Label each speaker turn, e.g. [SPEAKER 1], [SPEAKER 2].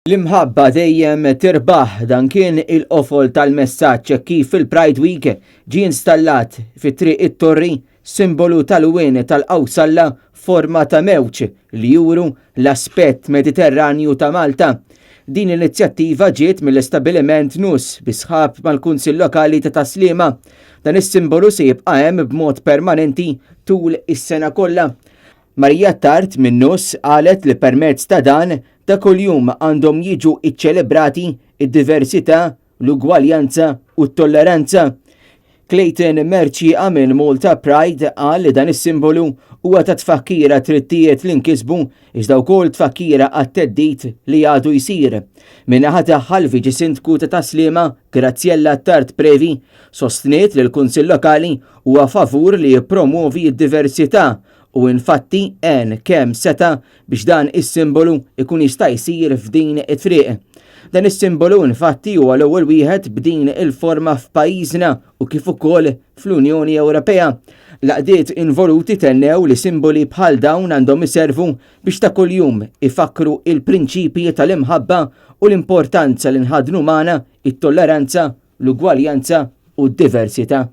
[SPEAKER 1] L-imħabba dejjem tirbaħ, dan kien il-qofol tal-messaġġ kif il-Pride Week ġie installat fit-triq it-Torri, simbolu tal-wien tal-Qawsalla forma ta' mewġ li juru l-aspett Mediterranju ta' Malta. Din l-inizjattiva ġiet mill-istabbiliment Nus bi sħab mal-Kunsill Lokali ta' Taslima. Dan is-simbolu se jibqa' hemm b'mod permanenti tul is-sena kollha. Marija Tart minn Nus qalet li permezz ta' dan ta' kuljum għandhom jiġu iċċelebrati id-diversità, l-ugwaljanza u t-tolleranza. Clayton Merċi minn Malta Pride qal li dan is-simbolu huwa ta' tfakkira trittijiet li nkisbu iżda wkoll tfakkira għat-teddid li għadu jsir. Min-naħa tagħha l-Viċi Sindku ta' Taslima, Graziella Tart Previ, sostniet li l-Kunsill Lokali huwa favur li jippromovi d-diversità u infatti kemm seta biex dan is-simbolu ikun jista' jsir f'din it-triq. Dan is-simbolu infatti huwa l-ewwel wieħed b'din il-forma f'pajjiżna u kif ukoll fl-Unjoni Ewropea. L-għaqdiet involuti tennew li simboli bħal dawn għandhom iservu biex ta' kuljum ifakru il-prinċipji tal-imħabba u l-importanza li nħadnu magħna it-tolleranza, l-ugwaljanza u d-diversità.